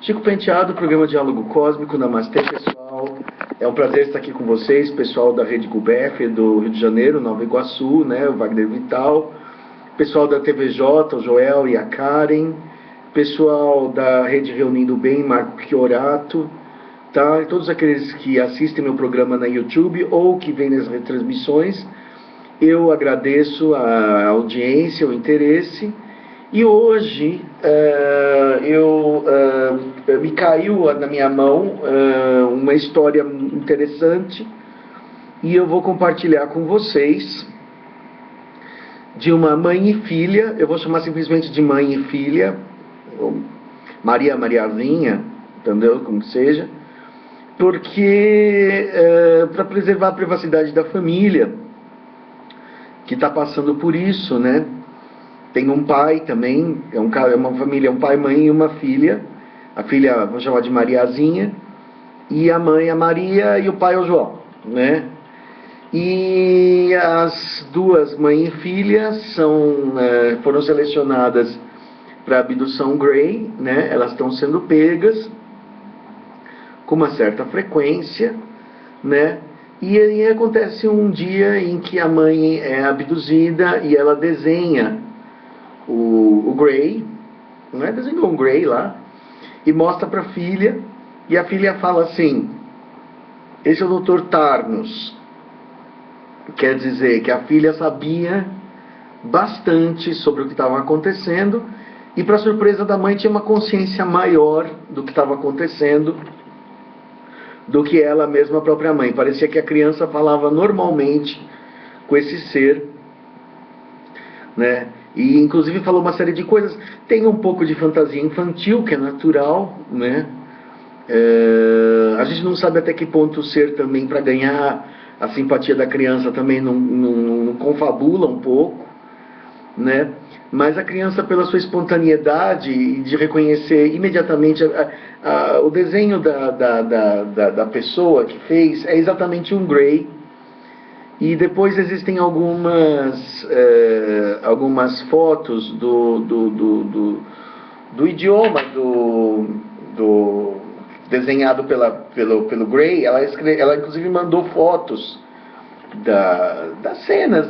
Chico Penteado, programa Diálogo Cósmico, Namastê, pessoal. É um prazer estar aqui com vocês, pessoal da Rede GUBEF do Rio de Janeiro, Nova Iguaçu, né, o Wagner Vital, pessoal da TVJ, o Joel e a Karen, pessoal da Rede Reunindo Bem, Marco Chiorato, tá? E todos aqueles que assistem meu programa na YouTube ou que vêm nas retransmissões, eu agradeço a audiência, o interesse. E hoje me caiu na minha mão uma história interessante e eu vou compartilhar com vocês de uma mãe e filha. Eu vou chamar simplesmente de mãe e filha, Mariazinha, entendeu? Como seja, porque para preservar a privacidade da família que está passando por isso, né? Tem um pai também, é uma família, um pai, mãe e uma filha. A filha, vamos chamar de Mariazinha, e a mãe, a Maria, e o pai, o João, né? E as duas, mãe e filha, foram selecionadas para abdução Grey, né? Elas estão sendo pegas com uma certa frequência, né? E aí acontece um dia em que a mãe é abduzida e ela desenha o Grey, né? Desenhou um Grey lá e mostra para a filha, e a filha fala assim: esse é o Dr. Tarnus. Quer dizer que a filha sabia bastante sobre o que estava acontecendo e, para surpresa da mãe, tinha uma consciência maior do que estava acontecendo do que ela mesma, a própria mãe. Parecia que a criança falava normalmente com esse ser, né? E inclusive falou uma série de coisas. Tem um pouco de fantasia infantil, que é natural, né? A gente não sabe até que ponto o ser também, para ganhar a simpatia da criança, também não confabula um pouco, né? Mas a criança, pela sua espontaneidade e de reconhecer imediatamente o desenho da pessoa que fez, é exatamente um Grey. E depois existem algumas fotos do idioma desenhado pelo Grey. Ela inclusive mandou fotos das cenas,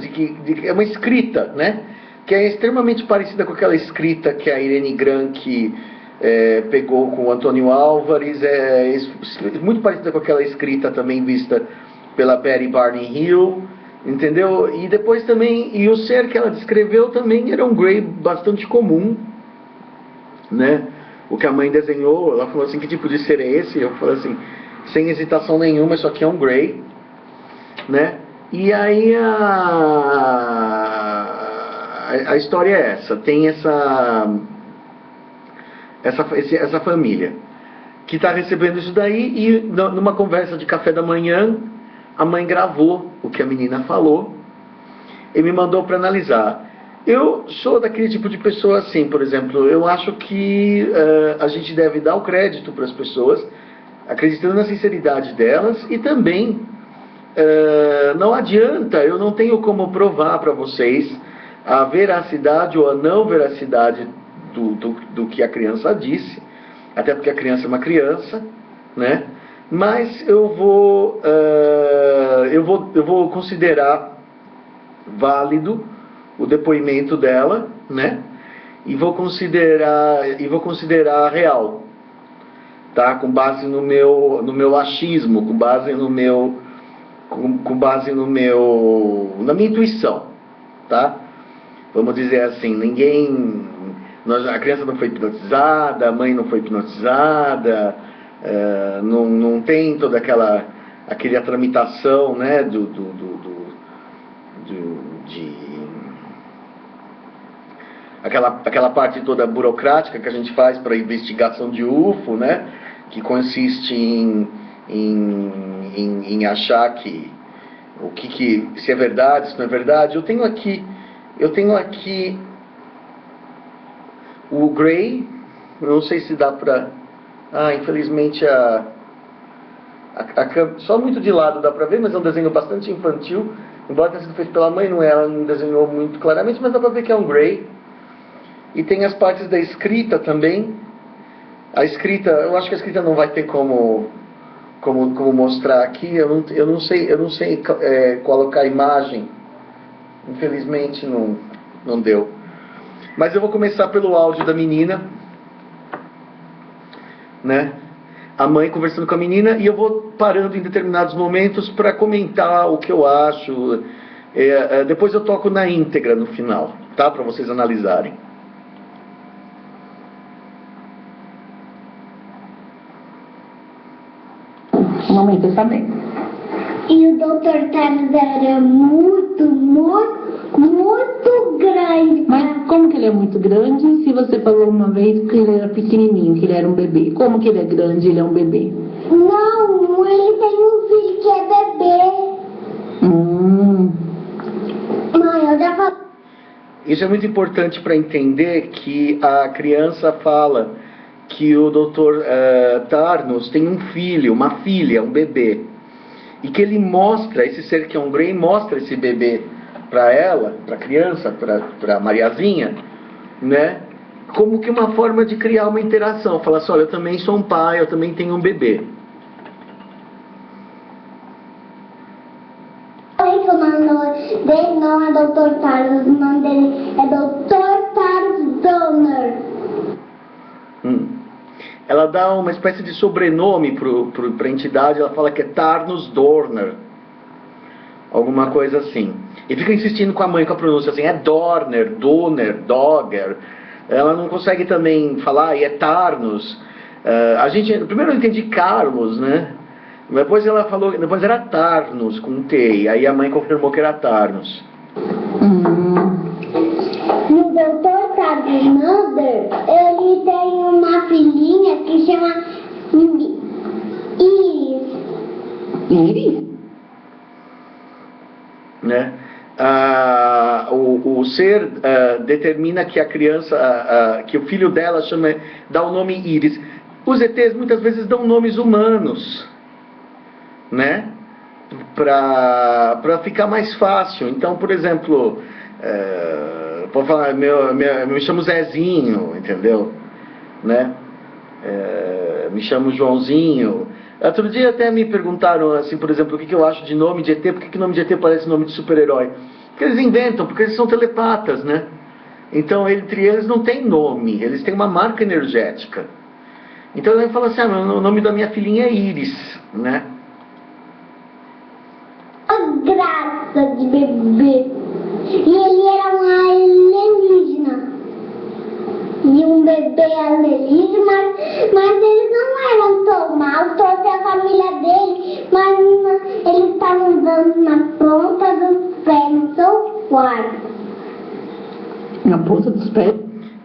é uma escrita, né? Que é extremamente parecida com aquela escrita que a Irene Grank pegou com o Antônio Álvares, muito parecida com aquela escrita também vista pela Betty Barney Hill, entendeu? E depois também, e o ser que ela descreveu também era um Grey bastante comum, né? O que a mãe desenhou, ela falou assim: que tipo de ser é esse? Eu falei assim, sem hesitação nenhuma, isso aqui é um Grey, né? E aí a história é essa. Tem essa família que está recebendo isso daí, e numa conversa de café da manhã, a mãe gravou o que a menina falou e me mandou para analisar. Eu sou daquele tipo de pessoa assim, por exemplo, eu acho que a gente deve dar o crédito para as pessoas, acreditando na sinceridade delas, e também não adianta, eu não tenho como provar para vocês a veracidade ou a não veracidade do que a criança disse, até porque a criança é uma criança, né? Mas eu vou considerar válido o depoimento dela, né? E vou considerar real, tá? Com base no meu achismo, com base na minha intuição, tá? Vamos dizer assim, a criança não foi hipnotizada, a mãe não foi hipnotizada, não tem toda aquela tramitação, né, aquela parte toda burocrática que a gente faz para investigação de UFO, né, que consiste em achar se é verdade, se não é verdade. Eu tenho aqui o Grey. Eu não sei se dá para... infelizmente só muito de lado dá para ver, mas é um desenho bastante infantil, embora tenha sido feito pela mãe, ela não desenhou muito claramente, mas dá para ver que é um Grey. E tem as partes da escrita também. A escrita, eu acho que a escrita não vai ter como mostrar aqui. Eu não sei colocar imagem. Infelizmente não deu. Mas eu vou começar pelo áudio da menina, né? A mãe conversando com a menina, e eu vou parando em determinados momentos para comentar o que eu acho. Depois eu toco na íntegra no final, tá? Para vocês analisarem. Mamãe, você sabe. E o Dr. Taros era muito grande. Mas como que ele é muito grande se você falou uma vez que ele era pequenininho, que ele era um bebê? Como que ele é grande e ele é um bebê? Não, ele tem um filho que é bebê. Mãe, eu já falei. Isso é muito importante para entender que a criança fala que o Dr. Tarnos tem um filho, uma filha, um bebê. E que ele mostra, esse ser que é um Grey, mostra esse bebê para ela, para a criança, para Mariazinha, né? Como que uma forma de criar uma interação. Fala assim, olha, eu também sou um pai, eu também tenho um bebê. O nome dele não é Dr. Taros, o nome dele é Dr. Taros Donner. Ela dá uma espécie de sobrenome para a entidade, ela fala que é Tarnus Dorner. Alguma coisa assim. E fica insistindo com a mãe com a pronúncia assim, é Dorner, Donner, Dogger. Ela não consegue também falar, e é Tarnus. Primeiro eu entendi Carlos, né? Depois ela falou, depois era Tarnus, com um T, e aí a mãe confirmou que era Tarnus. E o Dr. Taros Mother, ele tem uma filhinha que chama Iris. Iris? Né? O ser determina que a criança, que o filho dela dá o nome Iris. Os ETs muitas vezes dão nomes humanos, né? Para ficar mais fácil. Então, por exemplo, pode falar, me chamo Zezinho, entendeu? Né? Me chamo Joãozinho. Outro dia até me perguntaram, assim, por exemplo, o que eu acho de nome de ET, por que nome de ET parece nome de super-herói? Porque eles inventam, porque eles são telepatas, né? Então, entre eles não tem nome, eles têm uma marca energética. Então, ele fala assim, o nome da minha filhinha é Iris, né? Graça de bebê. E ele era um alienígena. E um bebê alienígena, mas eles não eram tão maus, trouxe a família dele, mas eles estavam dando na ponta dos pés, no seu quarto. Na ponta dos pés?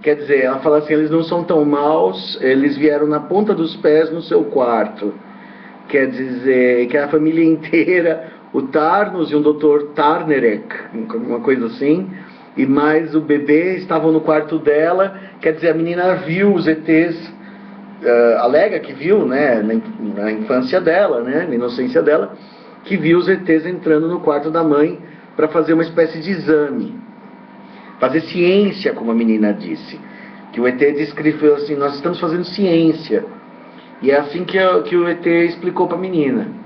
Quer dizer, ela fala assim, eles não são tão maus, eles vieram na ponta dos pés no seu quarto. Quer dizer, que a família inteira, o Tarnus e um Dr. Tarnerek, uma coisa assim, e mais o bebê estavam no quarto dela. Quer dizer, a menina viu os ETs, alega que viu, né, na infância dela, né, na inocência dela, que viu os ETs entrando no quarto da mãe para fazer uma espécie de exame. Fazer ciência, como a menina disse. Que o ET descreveu assim, nós estamos fazendo ciência. E é assim que o ET explicou para a menina.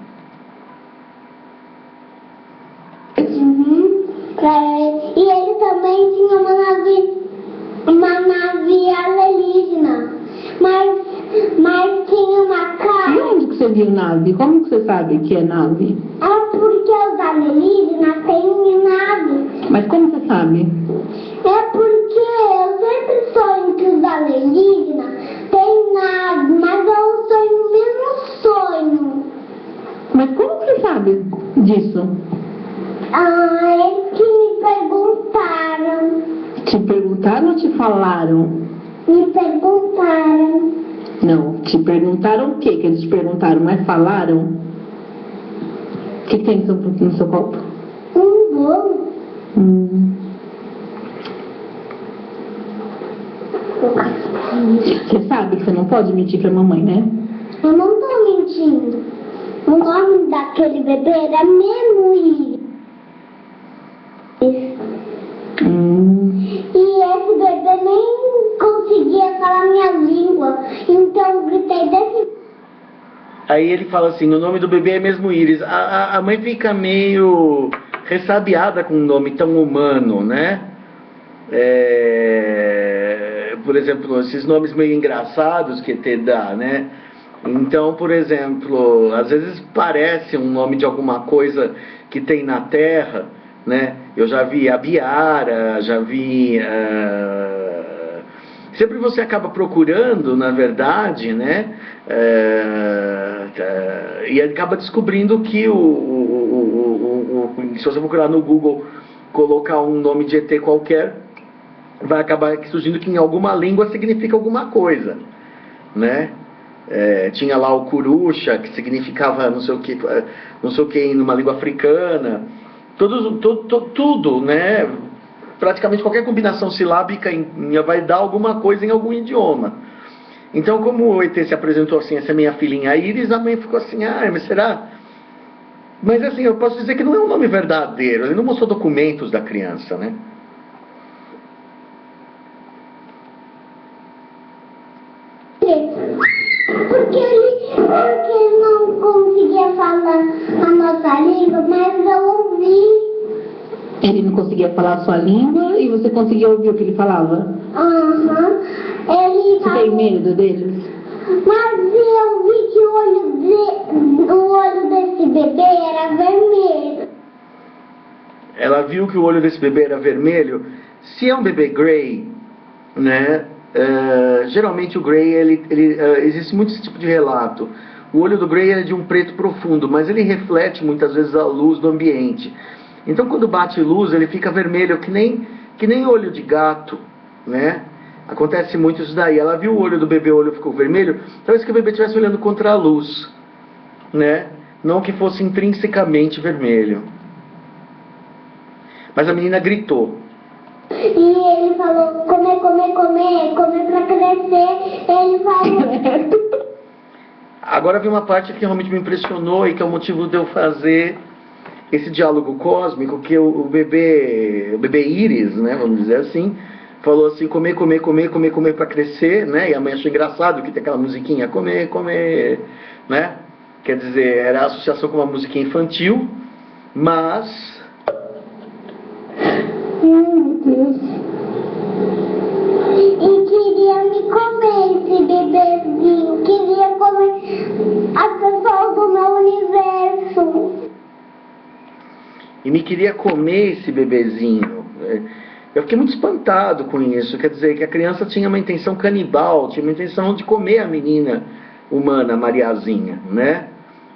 E ele também tinha uma nave alienígena, mas tinha uma E cara. onde que você viu nave? Como que você sabe que é nave? É porque os alienígenas têm nave. Mas como você sabe? É porque eu sempre sonho que os alienígenas têm nave, mas eu sonho o mesmo sonho. Mas como que você sabe disso? Eles que me perguntaram. Te perguntaram ou te falaram? Me perguntaram. Não, te perguntaram o que eles te perguntaram, mas falaram? O que tem no seu copo? Um bolo. Você sabe que você não pode mentir pra mamãe, né? Eu não tô mentindo. O nome daquele bebê era mesmo Iris. E esse bebê nem conseguiu conseguia falar minha língua, então eu gritei desse. Aí ele fala assim, o nome do bebê é mesmo Iris. A mãe fica meio ressabiada com um nome tão humano, né? Por exemplo, esses nomes meio engraçados que ET dá, né? Então, por exemplo, às vezes parece um nome de alguma coisa que tem na Terra, né? Eu já vi Abiara, já vi... Sempre você acaba procurando, na verdade, né? E acaba descobrindo que se você procurar no Google, colocar um nome de ET qualquer, vai acabar surgindo que em alguma língua significa alguma coisa, né? Tinha lá o Kurusha, que significava não sei o que numa língua africana. Tudo, né? Praticamente qualquer combinação silábica vai dar alguma coisa em algum idioma. Então, como o ET se apresentou assim, essa minha filhinha Iris, a mãe ficou assim, mas será? Mas assim, eu posso dizer que não é um nome verdadeiro, ele não mostrou documentos da criança, né? Porque ele não conseguia falar a nossa língua, mas eu ouvi. Ele não conseguia falar a sua língua e você conseguia ouvir o que ele falava? Aham. Ele Você tem medo deles? Mas eu vi que o olho desse bebê era vermelho. Ela viu que o olho desse bebê era vermelho. Se é um bebê Gray, né? Geralmente o Gray, existe muito esse tipo de relato. O olho do Gray é de um preto profundo, mas ele reflete muitas vezes a luz do ambiente. Então quando bate luz ele fica vermelho, que nem olho de gato, né? Acontece muito isso daí. Ela viu o olho do bebê, o olho ficou vermelho, talvez que o bebê estivesse olhando contra a luz, né? Não que fosse intrinsecamente vermelho. Mas a menina gritou. E ele falou, comer pra crescer. Ele falou... Agora vem uma parte que realmente me impressionou e que é o motivo de eu fazer esse diálogo cósmico, que o bebê Iris, né, vamos dizer assim, falou assim, comer para crescer, né? E a mãe achou engraçado que tem aquela musiquinha, comer, né? Quer dizer, era a associação com uma musiquinha infantil, mas... Meu Deus. E queria me comer esse bebezinho, queria comer as pessoas do meu universo. E me queria comer esse bebezinho. Eu fiquei muito espantado com isso. Quer dizer, que a criança tinha uma intenção canibal, tinha uma intenção de comer a menina humana, a Mariazinha, né?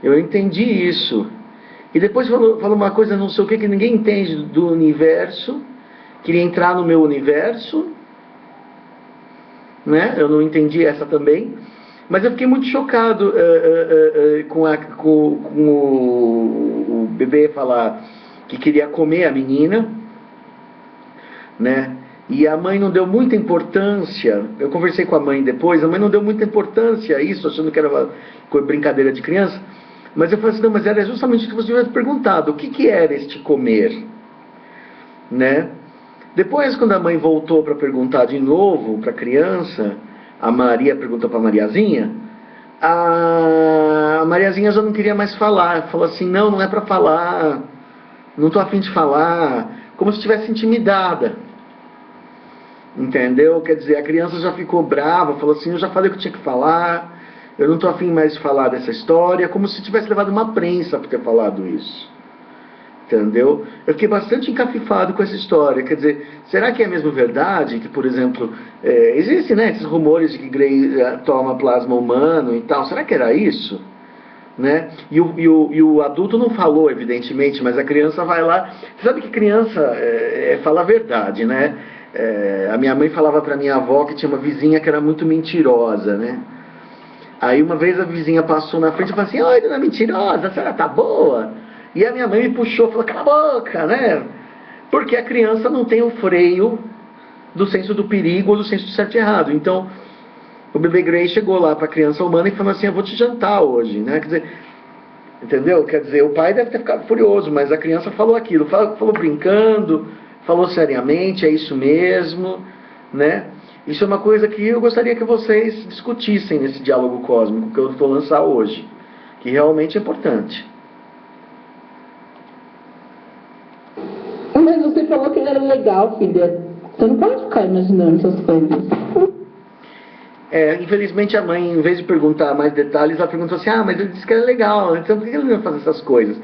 Eu entendi isso. E depois falou uma coisa, não sei o que ninguém entende do universo. Queria entrar no meu universo, né? Eu não entendi essa também. Mas eu fiquei muito chocado com o bebê falar que queria comer a menina, né? E a mãe não deu muita importância. Eu conversei com a mãe depois, a mãe não deu muita importância a isso, achando que era uma brincadeira de criança. Mas eu falei assim, não, mas era justamente o que você tivesse perguntado, o que era este comer, né? Depois, quando a mãe voltou para perguntar de novo para a criança, a Maria perguntou para a Mariazinha, a Mariazinha já não queria mais falar, falou assim, não é para falar, não estou a fim de falar, como se estivesse intimidada, entendeu? Quer dizer, a criança já ficou brava, falou assim, eu já falei o que tinha que falar, eu não estou a fim mais de falar dessa história, como se tivesse levado uma prensa por ter falado isso, entendeu? Eu fiquei bastante encafifado com essa história, quer dizer, será que é mesmo verdade que, por exemplo, existem, né, esses rumores de que Gray toma plasma humano e tal, será que era isso? Né? E o adulto não falou, evidentemente, mas a criança vai lá. Você sabe que criança fala a verdade, né? A minha mãe falava para minha avó que tinha uma vizinha que era muito mentirosa, né? Aí uma vez a vizinha passou na frente e falou assim, oi, dona mentirosa, a senhora tá boa? E a minha mãe me puxou e falou, cala a boca, né? Porque a criança não tem o freio do senso do perigo ou do senso do certo e errado. Então, o bebê Gray chegou lá para a criança humana e falou assim, eu vou te jantar hoje, né? Quer dizer, entendeu? Quer dizer, o pai deve ter ficado furioso, mas a criança falou aquilo, falou brincando, falou seriamente, é isso mesmo, né? Isso é uma coisa que eu gostaria que vocês discutissem nesse diálogo cósmico que eu vou lançar hoje, que realmente é importante. Mas você falou que ele era legal, filha. Você não pode ficar imaginando essas coisas. Infelizmente a mãe, em vez de perguntar mais detalhes, ela perguntou assim, mas ele disse que era legal, então por que ele não ia fazer essas coisas?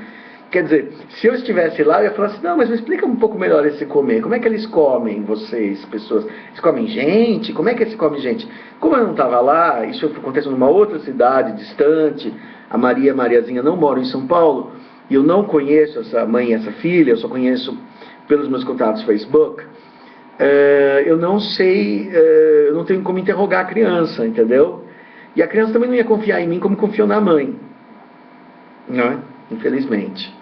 Quer dizer, se eu estivesse lá, eu ia falar assim, não, mas me explica um pouco melhor esse comer. Como é que eles comem, vocês, pessoas? Eles comem gente? Como é que eles comem gente? Como eu não estava lá, isso acontece numa outra cidade distante, a Mariazinha não mora em São Paulo, e eu não conheço essa mãe e essa filha, eu só conheço pelos meus contatos no Facebook, eu não sei, eu não tenho como interrogar a criança, entendeu? E a criança também não ia confiar em mim como confiou na mãe, não é? Infelizmente.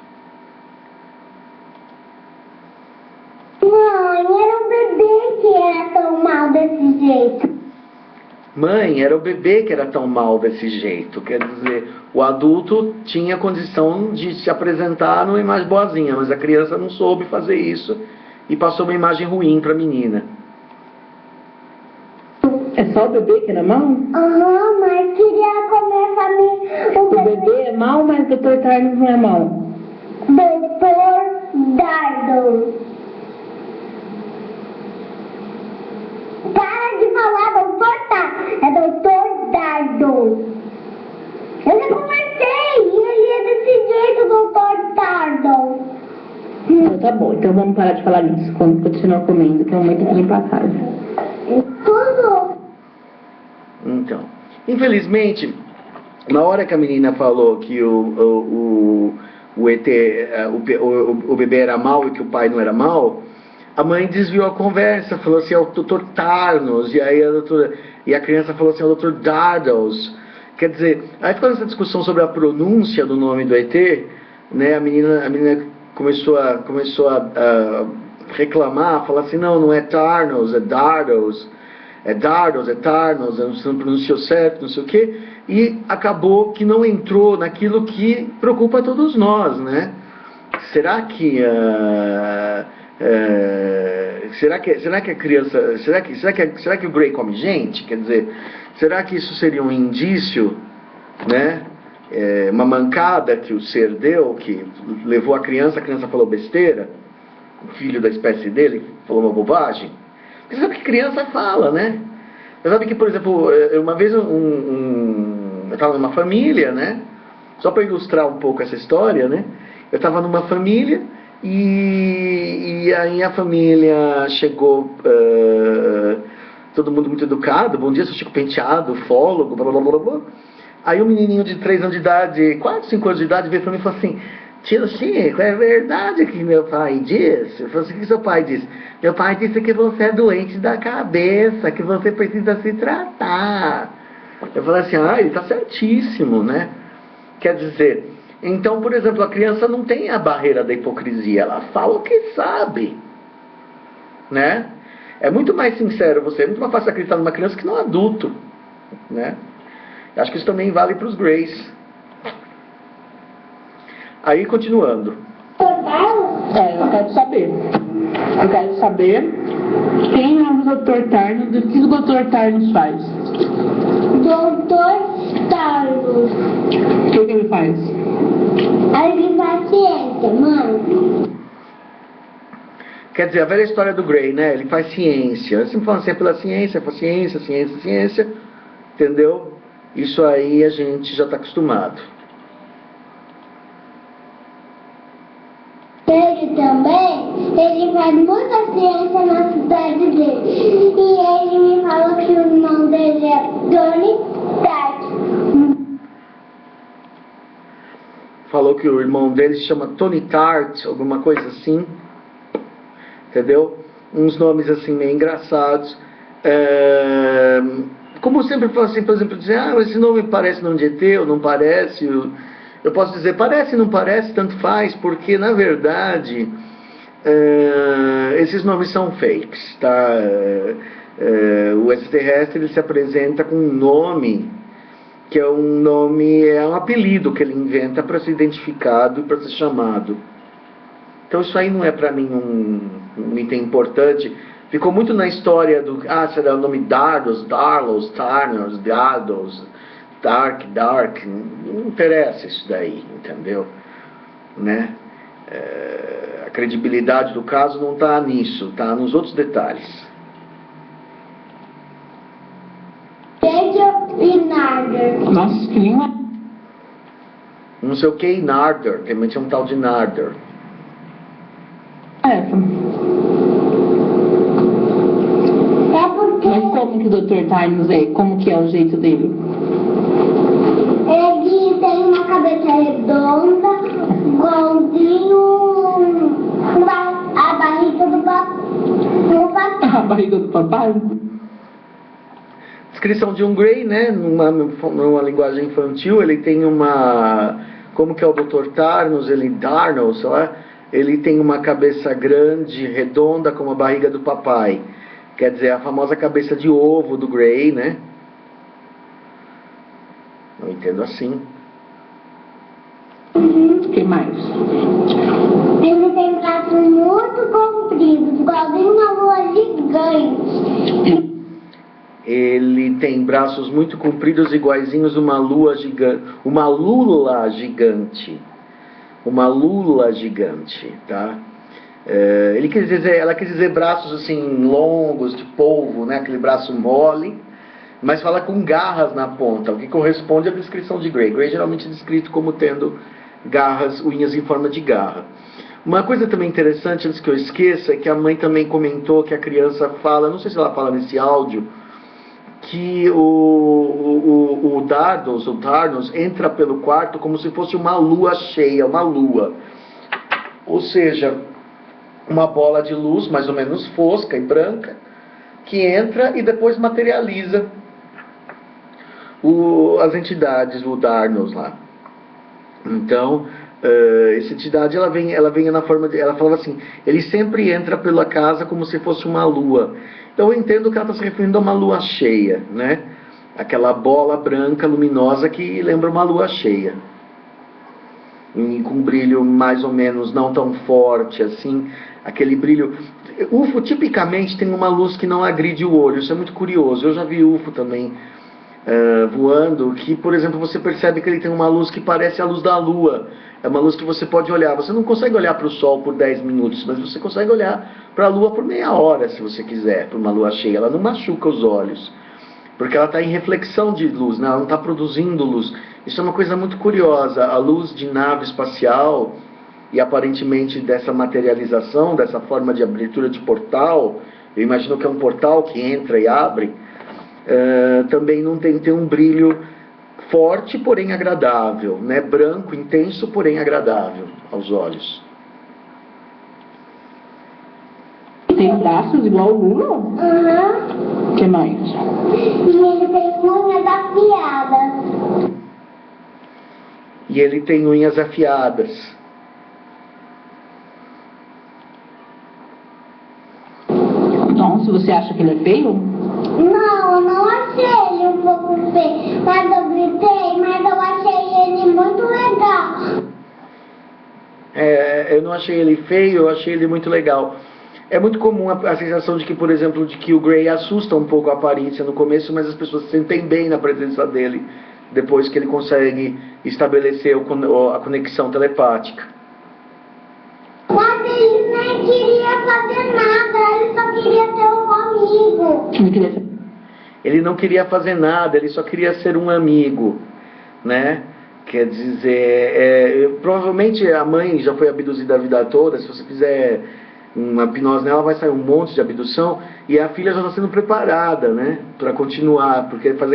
Mãe, era o bebê que era tão mal desse jeito. Mãe, era o bebê que era tão mal desse jeito. Quer dizer, o adulto tinha condição de se apresentar numa imagem boazinha, mas a criança não soube fazer isso e passou uma imagem ruim para a menina. É só o bebê que era mal? Aham, mas queria comer a família. O bebê é mal, mas o Dr. Tarnos não é mal. Dr. Dardo. Para de falar, Dr. Tardo. É Dr. Dardo. Eu já conversei e ele é desse jeito, Dr. Tardo. Então tá bom, então vamos parar de falar nisso quando continuar comendo, que a mamãe tem que limpar a casa. Tudo. Então, infelizmente, na hora que a menina falou que o ET, o bebê era mau e que o pai não era mau, a mãe desviou a conversa, falou assim, é o Dr. Tarnos, e a criança falou assim, é o Dr. Dardos. Quer dizer, aí ficou essa discussão sobre a pronúncia do nome do ET, né? A menina começou a reclamar, falar assim, não é Tarnos, é Dardos. É Dardos, é Tarnos, você não pronunciou certo, não sei o quê, e acabou que não entrou naquilo que preocupa todos nós, né? Será que a criança, será que o Gray come gente? Quer dizer, será que isso seria um indício, né? Uma mancada que o ser deu, que levou a criança falou besteira, o filho da espécie dele falou uma bobagem? Você sabe que criança fala, né? Você sabe que, por exemplo, uma vez eu estava numa família, né? Só para ilustrar um pouco essa história, né? Eu estava numa família e aí a família chegou, todo mundo muito educado, bom dia, sou Chico Penteado, ufólogo, blá blá blá blá. Aí um menininho de 3 anos de idade, 4, 5 anos de idade, veio para mim e falou assim, tio Chico, é verdade que meu pai disse? Eu falei assim, o que seu pai disse? Meu pai disse que você é doente da cabeça, que você precisa se tratar. Eu falei assim, ele está certíssimo, né? Quer dizer, então, por exemplo, a criança não tem a barreira da hipocrisia, ela fala o que sabe, né? É muito mais sincero é muito mais fácil acreditar numa criança que num adulto, né? Acho que isso também vale para os Grays. Aí, continuando. Eu quero saber. Eu quero saber quem é o Dr. Tarnos e o que o Dr. Tarnos faz. Dr. Tardo. O que ele faz? Ele faz ciência, mãe. Quer dizer, a velha história do Gray, né? Ele faz ciência. Eu sempre falo assim, pela ciência, faz ciência, entendeu? Isso aí a gente já está acostumado. Ele também, ele faz muita ciência na cidade dele. E ele me falou que o irmão dele é Tony Stark. Falou que o irmão dele se chama Tony Tart, alguma coisa assim. Entendeu? Uns nomes assim meio engraçados. Como eu sempre falo assim, por exemplo, dizer, esse nome parece nome de ET ou não parece. Eu posso dizer, parece, não parece, tanto faz, porque na verdade esses nomes são fakes, tá? O extraterrestre ele se apresenta com um nome que é um apelido que ele inventa para ser identificado e para ser chamado. Então isso aí não é para mim um item importante ficou muito na história do, será o nome Dardos, Darlos, Tarnos, Dardos, Dark, não interessa isso daí, entendeu? Né? A credibilidade do caso não está nisso, está nos outros detalhes. E Narder. Nossa, que língua. Não sei o que, Narder, também tinha um tal de Narder. É porque Mas como que o Dr. Tarnos é? Como que é o jeito dele? ele tem uma cabeça redonda, igualzinho a barriga do papai. A barriga do papai? Descrição de um Grey, né, numa linguagem infantil, ele tem uma, como que é o Dr. Tarnos, Darnos, sei lá, ele tem uma cabeça grande, redonda, como a barriga do papai, quer dizer, a famosa cabeça de ovo do Grey, né? Eu entendo assim. O que mais? Ele tem braços muito compridos, igualzinho uma lua gigante. Ele tem braços muito compridos, iguaizinhos uma lua gigante, uma lula gigante. Uma lula gigante, tá? Ela quis dizer braços assim longos, de polvo, né? Aquele braço mole, mas fala com garras na ponta, o que corresponde à descrição de Grey. Grey geralmente é descrito como tendo garras, unhas em forma de garra. Uma coisa também interessante, antes que eu esqueça, é que a mãe também comentou que a criança fala, não sei se ela fala nesse áudio, que o Dardos, o Tarnos, entra pelo quarto como se fosse uma lua cheia, uma lua. Ou seja, uma bola de luz mais ou menos fosca e branca, que entra e depois materializa as entidades, o Darnos lá. Então, essa entidade, ela vem na forma de, ela falava assim, ele sempre entra pela casa como se fosse uma lua. Então eu entendo que ela está se referindo a uma lua cheia, né? Aquela bola branca luminosa que lembra uma lua cheia. E com um brilho mais ou menos não tão forte assim, aquele brilho. UFO tipicamente tem uma luz que não agride o olho, isso é muito curioso. Eu já vi UFO também voando, que por exemplo você percebe que ele tem uma luz que parece a luz da lua. É uma luz que você pode olhar. Você não consegue olhar para o sol por 10 minutos, mas você consegue olhar para a lua por meia hora, se você quiser, por uma lua cheia. Ela não machuca os olhos, porque ela está em reflexão de luz, né? Ela não está produzindo luz. Isso é uma coisa muito curiosa. A luz de nave espacial, e aparentemente dessa materialização, dessa forma de abertura de portal, eu imagino que é um portal que entra e abre, também não tem um brilho forte, porém agradável, né? Branco, intenso, porém agradável aos olhos. Tem braços igual o Lula? Uhum. O que mais? E ele tem unhas afiadas. E ele tem unhas afiadas. Então, se você acha que ele é feio? Não, eu não achei ele um pouco feio, mas eu gritei, mas eu achei ele muito legal. Eu não achei ele feio, eu achei ele muito legal. É muito comum a sensação de que, por exemplo, de que o Grey assusta um pouco a aparência no começo, mas as pessoas se sentem bem na presença dele, depois que ele consegue estabelecer a conexão telepática. Mas ele nem queria fazer nada, ele só queria ter um amigo. Ele não queria fazer nada, ele só queria ser um amigo, né? Quer dizer, provavelmente a mãe já foi abduzida a vida toda. Se você fizer uma hipnose nela, vai sair um monte de abdução, e a filha já está sendo preparada, né, para continuar, porque faz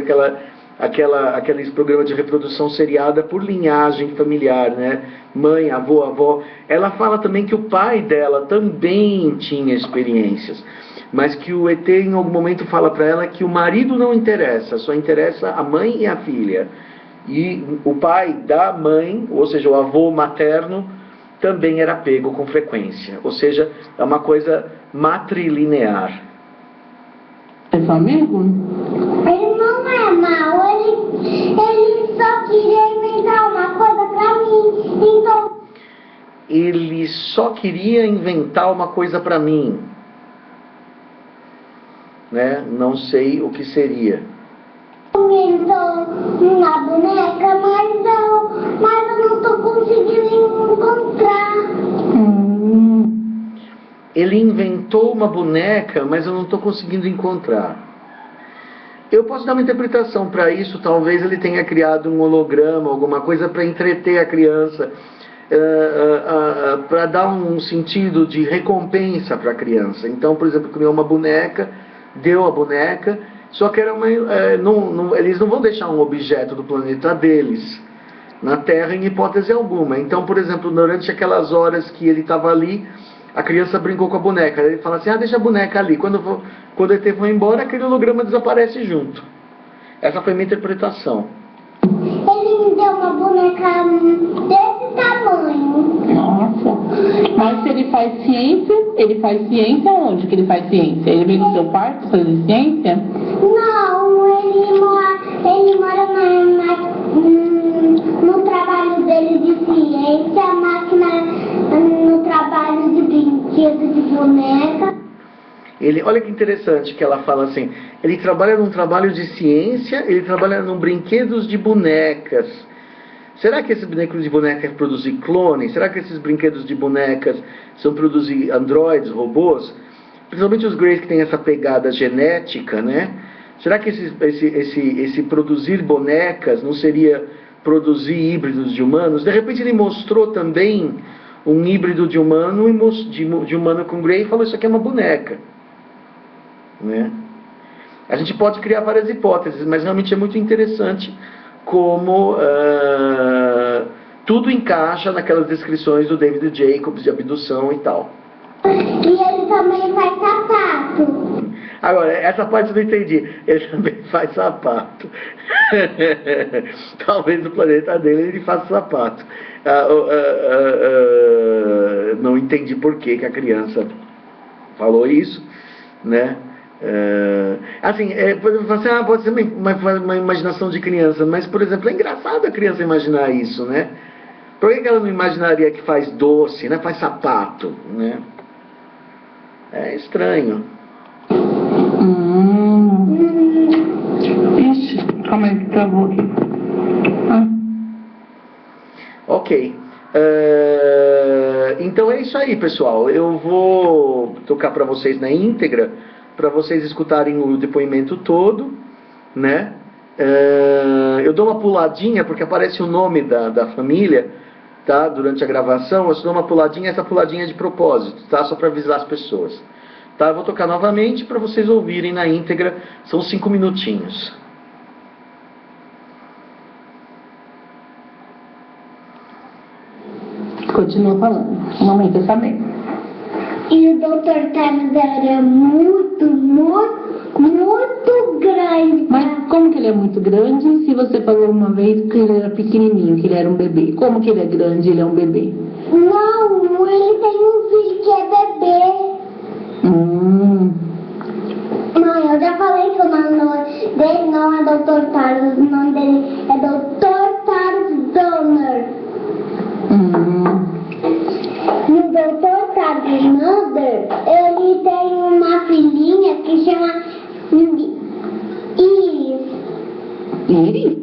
aqueles programas de reprodução seriada por linhagem familiar, né? Mãe, avô, avó. Ela fala também que o pai dela também tinha experiências, mas que o ET em algum momento fala para ela que o marido não interessa, só interessa a mãe e a filha. E o pai da mãe, ou seja, o avô materno, também era pego com frequência. Ou seja, é uma coisa matrilinear. É seu amigo? Ele não é mau, ele só queria inventar uma coisa pra mim. Então, ele só queria inventar uma coisa para mim. né? Não sei o que seria. Inventou uma boneca, mas eu não tô conseguindo encontrar. Ele inventou uma boneca, mas eu não estou conseguindo encontrar. Eu posso dar uma interpretação para isso. Talvez ele tenha criado um holograma, alguma coisa para entreter a criança, para dar um sentido de recompensa para a criança. Então, por exemplo, criou uma boneca, deu a boneca, só que era eles não vão deixar um objeto do planeta deles na Terra em hipótese alguma. Então, por exemplo, durante aquelas horas que ele estava ali, a criança brincou com a boneca. Ele fala assim, deixa a boneca ali. Quando ele for embora, aquele holograma desaparece junto. Essa foi a minha interpretação. Ele me deu uma boneca desse tamanho. Nossa. Mas se ele faz ciência onde que ele faz ciência? Ele vem do seu quarto fazer ciência? Não, ele mora no trabalho dele de ciência, no trabalho de brinquedo de boneca. Olha que interessante que ela fala assim, ele trabalha num trabalho de ciência, ele trabalha num brinquedos de bonecas. Será que esses brinquedos de bonecas produzem clones? Será que esses brinquedos de bonecas são produzir androides, robôs? Principalmente os Greys que têm essa pegada genética, né? Será que esse produzir bonecas não seria produzir híbridos de humanos? De repente ele mostrou também um híbrido de humano de humano com Grey e falou, isso aqui é uma boneca, né? A gente pode criar várias hipóteses, mas realmente é muito interessante como tudo encaixa naquelas descrições do David Jacobs de abdução e tal. E ele também faz sapato. Agora, essa parte eu não entendi. Ele também faz sapato. Talvez no planeta dele ele faça sapato. Não entendi por que a criança falou isso, né? Assim, pode ser uma imaginação de criança, mas, por exemplo, é engraçado a criança imaginar isso, né? Por que ela não imaginaria que faz doce, né? Faz sapato, né? É estranho. Ixi, calma aí, travou aqui. Ok. Então é isso aí, pessoal. Eu vou tocar para vocês na íntegra, para vocês escutarem o depoimento todo, né? Eu dou uma puladinha, porque aparece o nome da família, tá? Durante a gravação, eu dou uma puladinha, essa puladinha é de propósito, tá? Só para avisar as pessoas. Tá? Eu vou tocar novamente para vocês ouvirem na íntegra, são 5 minutinhos. Continua falando, mamãe quer saber. E o Dr. Tarzan era muito grande. Mas como que ele é muito grande se você falou uma vez que ele era pequenininho, que ele era um bebê? Como que ele é grande e ele é um bebê? Não, ele tem um filho que é bebê. Mãe, eu já falei que o nome dele não é Dr. Tarzan, o nome dele é Dr. Tarzan. E o Dr. Tarzan, ele tem uma filhinha que chama Iris. Iris?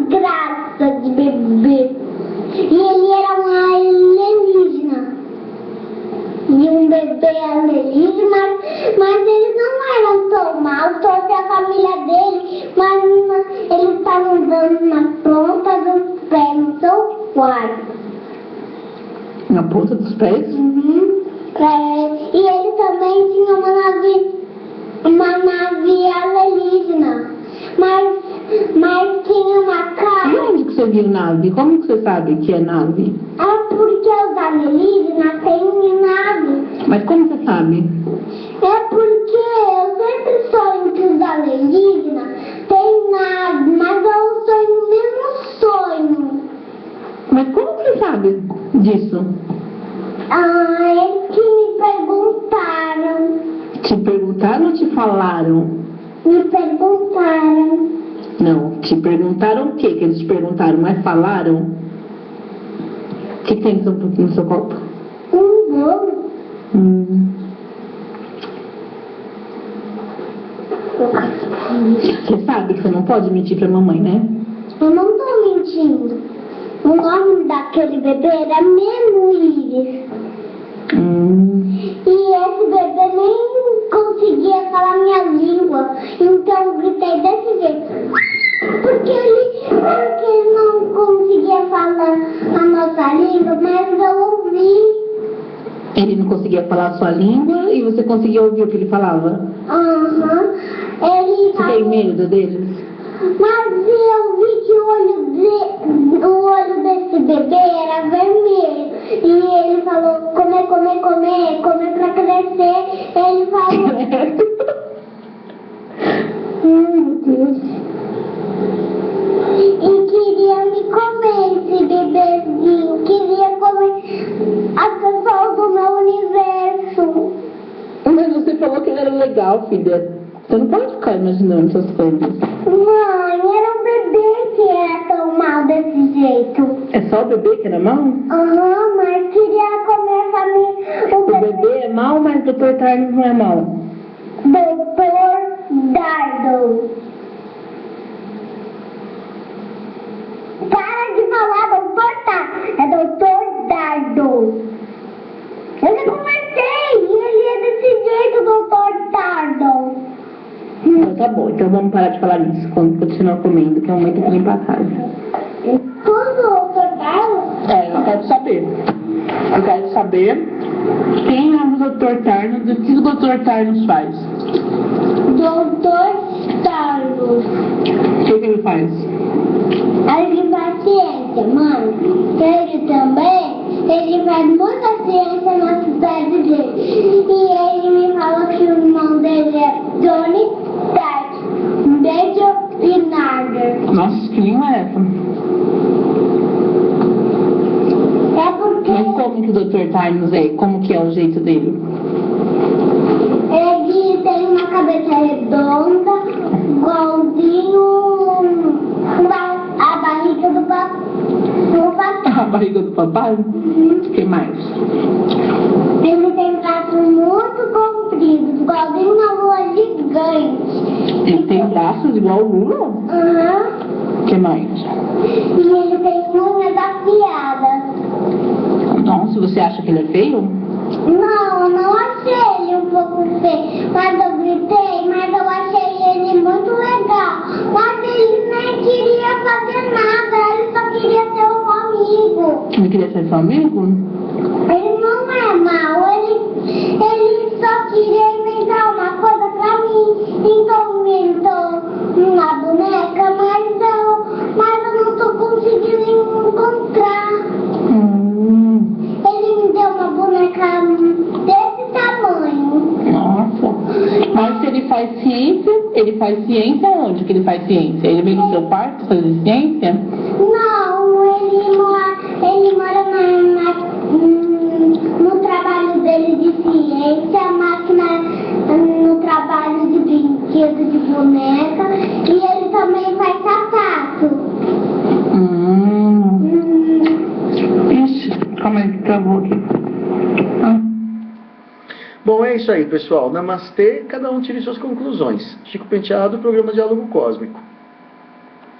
Graça de bebê. E ele era um alienígena. E um bebê alienígena, mas eles não eram tão maus, trouxe a família dele, mas eles estavam dando na ponta dos pés no seu quarto. Na ponta dos pés? E ele também tinha uma nave alienígena, mas tinha uma casa. E onde que você viu nave? Como que você sabe que é nave? É porque os alienígenas têm nave. Mas como você sabe? É porque eu sempre sonho que os alienígenas têm nave, mas eu sonho o mesmo sonho. Mas como que você sabe disso? Eles que me perguntaram. Te perguntaram ou te falaram? Me perguntaram. Não, te perguntaram o quê que eles te perguntaram, mas falaram? que tem no seu copo? Um bolo. Você sabe que você não pode mentir pra mamãe, né? Eu não tô mentindo. O nome daquele bebê era mesmo Iris. E esse bebê nem conseguia falar minha língua. Então eu gritei desse jeito. Porque ele não conseguia falar a nossa língua, mas eu ouvi. Ele não conseguia falar a sua língua e você conseguia ouvir o que ele falava? Ele Você tem medo deles? Mas eu vi que o olho desse bebê era vermelho. E ele falou, comer pra crescer. Ele falou... Meu Deus. E queria me comer esse bebezinho. Queria comer as pessoas do meu universo. Mas você falou que ele era legal, filha. Você não pode ficar imaginando essas coisas. Mãe, era um bebê que era tão mal desse jeito. É só o bebê que era mau? Mas queria comer a família. O bebê é mau, mas o Dr. Tarno não é mau. Dr. Dardo. Para de falar Dr. Tardo. É Dr. Dardo. Eu já conversei. Ele é desse jeito, Dr. Dardo. Então tá bom, então vamos parar de falar nisso quando continuar comendo, que a mamãe tem que limpar a casa. Tudo, Dr. Dardo? Eu quero saber. Eu quero saber quem é o Dr. Tarno, o que o Dr. Tarno faz. Dr. Dardo. O que ele faz? Ele faz ciência, mãe. Ele também, ele faz muita ciência na cidade dele. E ele me falou que o irmão dele é Johnny Stark. Um beijo e nada. Nossa, que língua é essa? É porque Mas como que o Dr. Tarno é? Como que é o jeito dele? ele tem uma cabeça redonda, igualzinho a barriga do papai. A barriga do papai? O que mais? Ele tem braços muito compridos, igualzinho uma lua gigante. Ele tem braços igual o Lula? O que mais? E ele tem unhas afiadas. Nossa, você acha que ele é feio? Não, eu não achei ele um pouco feio. Mas eu gritei, mas eu achei ele muito legal. Mas ele nem queria fazer nada, ele só queria ser um amigo. Ele queria ser seu amigo? Ele não é mau, ele só queria inventar uma coisa pra mim. Então inventou uma boneca, mas eu não tô conseguindo encontrar. Ele me deu uma boneca desse tamanho. Nossa. Mas se ele faz ciência onde que ele faz ciência? Ele vem no seu quarto fazer ciência? Não, ele mora no trabalho dele de ciência, no trabalho de brinquedo de boneca, e ele também faz sapato. Ixi, calma aí que travou aqui. Bom, é isso aí, pessoal. Namastê, cada um tire suas conclusões. Chico Penteado, programa Diálogo Cósmico.